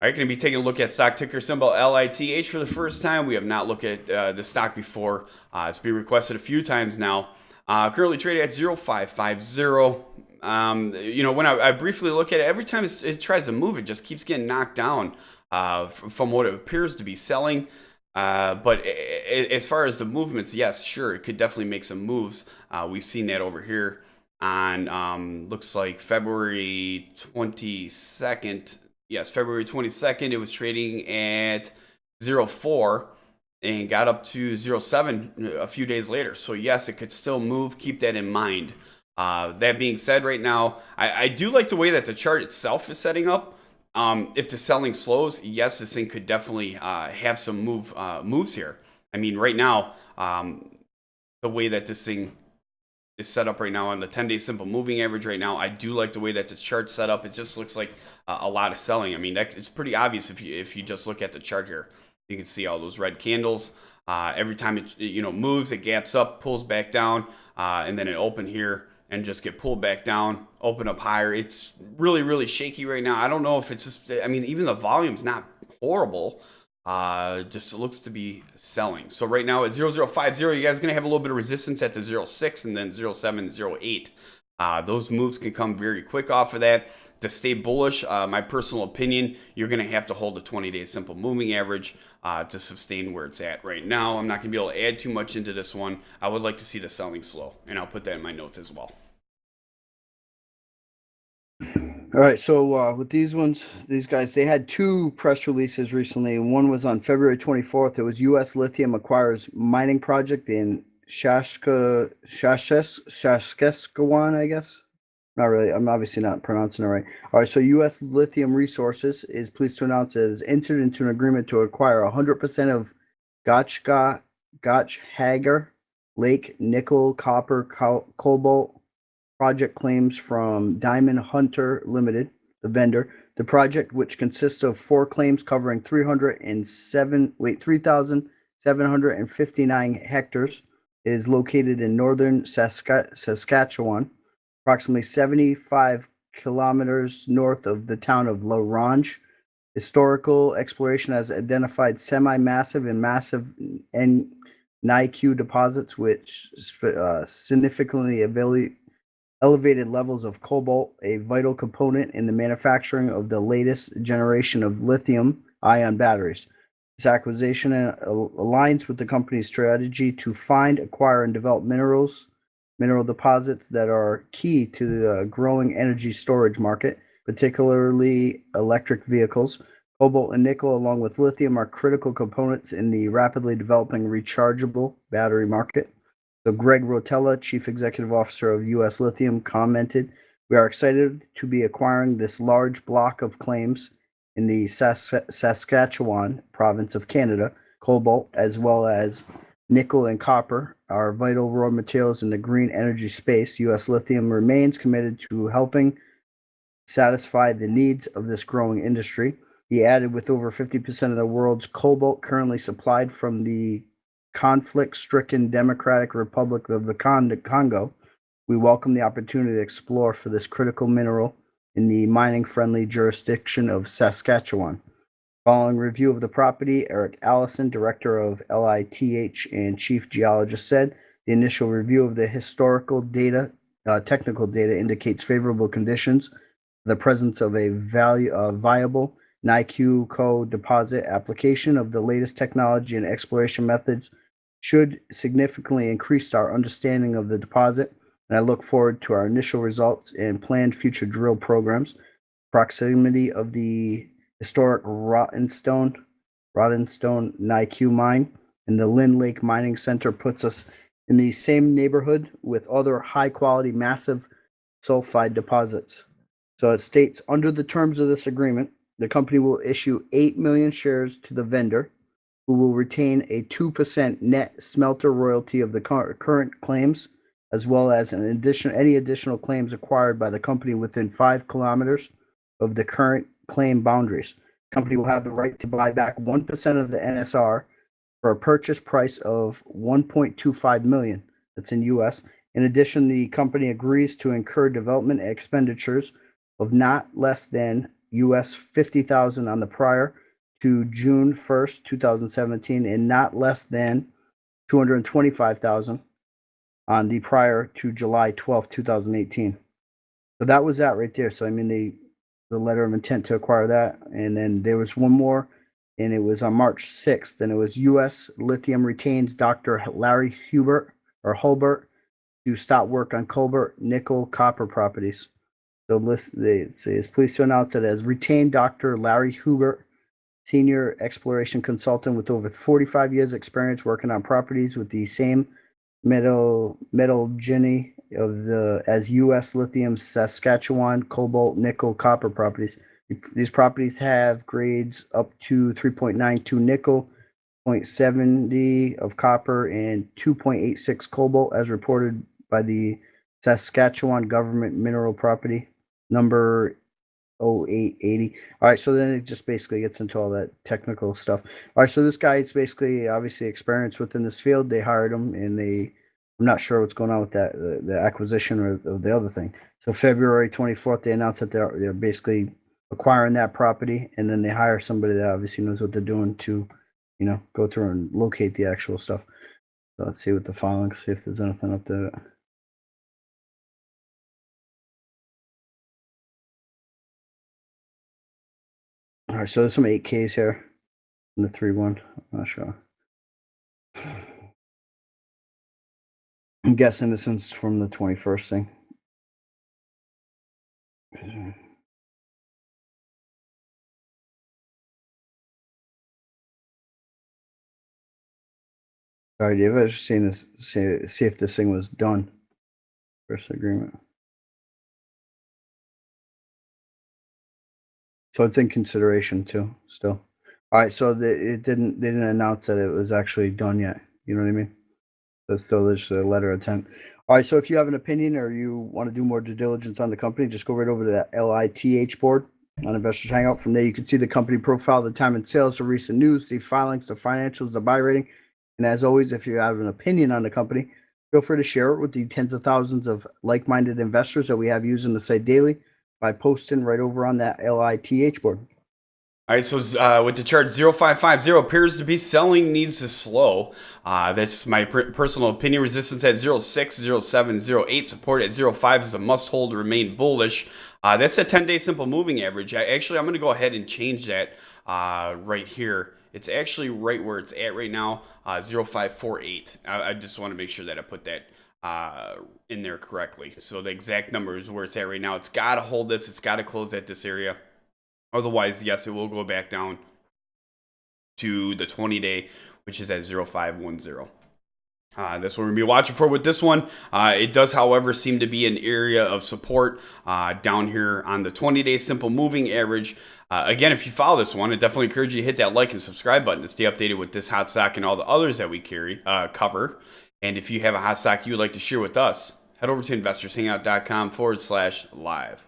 All right, going to be taking a look at stock ticker symbol LITH for the first time. We have not looked at the stock before. It's been requested a few times now. Currently traded at 0550. When I briefly look at it, every time it tries to move, it just keeps getting knocked down from what it appears to be selling. But as far as the movements, yes, sure, it could definitely make some moves. We've seen that over here on looks like February 22nd. Yes, February 22nd, it was trading at 04 and got up to 07 a few days later. So yes, it could still move. Keep that in mind. That being said, right now, I do like the way that the chart itself is setting up. If the selling slows, yes, this thing could definitely have some moves here. I mean, right now, the way that this thing is set up right now on the 10-day simple moving average right now, I do like the way that the chart's set up. It just looks like a lot of selling. I mean, it's pretty obvious if you just look at the chart here. You can see all those red candles. Every time it moves, it gaps up, pulls back down, and then it open here and just get pulled back down, open up higher. It's really, really shaky right now. I don't know if it's just, I mean, even the volume's not horrible. Just looks to be selling. So right now at 0050, you guys are going to have a little bit of resistance at the 06 and then 07, 08. Those moves can come very quick off of that. To stay bullish, my personal opinion, you're going to have to hold the 20-day simple moving average to sustain where it's at right now. I'm not going to be able to add too much into this one. I would like to see the selling slow, and I'll put that in my notes as well. All right, so with these guys, they had two press releases recently. One was on February 24th. It was U.S. Lithium acquires mining project in Saskatchewan, I guess. Not really. I'm obviously not pronouncing it right. All right, so U.S. Lithium Resources is pleased to announce it has entered into an agreement to acquire 100% of Gotch-Hager Lake nickel, copper, cobalt project claims from Diamond Hunter Limited, the vendor. The project, which consists of 4 claims covering 3,759 hectares, is located in northern Saskatchewan, approximately 75 kilometers north of the town of La Ronge. Historical exploration has identified semi-massive and massive NIQ deposits, which significantly elevated levels of cobalt, a vital component in the manufacturing of the latest generation of lithium-ion batteries. This acquisition aligns with the company's strategy to find, acquire, and develop mineral deposits that are key to the growing energy storage market, particularly electric vehicles. Cobalt and nickel, along with lithium, are critical components in the rapidly developing rechargeable battery market. So Greg Rotella, Chief Executive Officer of U.S. Lithium, commented, "We are excited to be acquiring this large block of claims in the Saskatchewan province of Canada. Cobalt, as well as nickel and copper, are vital raw materials in the green energy space. U.S. Lithium remains committed to helping satisfy the needs of this growing industry." He added, with over 50% of the world's cobalt currently supplied from the conflict-stricken Democratic Republic of the Congo, we welcome the opportunity to explore for this critical mineral in the mining-friendly jurisdiction of Saskatchewan. Following review of the property, Eric Allison, director of LITH and chief geologist, said the initial review of the historical data, technical data, indicates favorable conditions, the presence of a viable NIQ deposit. Application of the latest technology and exploration methods should significantly increase our understanding of the deposit, and I look forward to our initial results and planned future drill programs. Proximity of the historic Rottenstone NIQ mine and the Lynn Lake Mining Center puts us in the same neighborhood with other high-quality, massive sulfide deposits. So it states, under the terms of this agreement, the company will issue 8 million shares to the vendor, who will retain a 2% net smelter royalty of the current claims, as well as any additional claims acquired by the company within 5 kilometers of the current claim boundaries. The company will have the right to buy back 1% of the NSR for a purchase price of $1.25 million. That's in US. In addition, the company agrees to incur development expenditures of not less than US 50,000 on the prior to June 1st, 2017, and not less than 225,000 on the prior to July 12th, 2018. So that was that right there. So I mean, the letter of intent to acquire that, and then there was one more, and it was on March 6th, and it was U.S. Lithium retains Dr. Larry Hulbert to stop work on cobalt, nickel, copper properties. So it says, pleased to announce that as retained Dr. Larry Hubert, senior exploration consultant with over 45 years experience working on properties with the same metallurgy as U.S. Lithium, Saskatchewan, cobalt, nickel, copper properties. These properties have grades up to 3.92 nickel, 0.70 of copper, and 2.86 cobalt, as reported by the Saskatchewan Government Mineral Property number 0880. All right, so then it just basically gets into all that technical stuff. All right, so this guy is basically obviously experienced within this field. They hired him, and I'm not sure what's going on with that, the acquisition or the other thing. So February 24th, they announced that they're basically acquiring that property, and then they hire somebody that obviously knows what they're doing to, go through and locate the actual stuff. So let's see what the filings, see if there's anything up there. All right, so there's some 8Ks here in the 3-1. I'm not sure. I'm guessing this is from the 21st thing. All right, Dave, I was just seeing this, see if this thing was done. First agreement. So it's in consideration too, still. All right, so they didn't announce that it was actually done yet. You know what I mean? That's still just a letter of intent. All right, so if you have an opinion or you want to do more due diligence on the company, just go right over to that LITH board on Investors Hangout. From there, you can see the company profile, the time and sales, the recent news, the filings, the financials, the buy rating. And as always, if you have an opinion on the company, feel free to share it with the tens of thousands of like-minded investors that we have using the site daily by posting right over on that LITH board. All right, so with the chart 0550 appears to be selling, needs to slow. That's my personal opinion. Resistance at 06, 07, 08. Support at 05 is a must hold to remain bullish. That's a 10-day simple moving average. I'm going to go ahead and change that right here. It's actually right where it's at right now, 0548. I just want to make sure that I put that in there correctly. So the exact number is where it's at right now. It's got to hold this. It's got to close at this area. Otherwise, yes, it will go back down to the 20-day, which is at 0510. That's what we're going to be watching for with this one. It does, however, seem to be an area of support down here on the 20-day simple moving average. Again, if you follow this one, I definitely encourage you to hit that like and subscribe button to stay updated with this hot stock and all the others that we cover. And if you have a hot stock you would like to share with us, head over to investorshangout.com/live.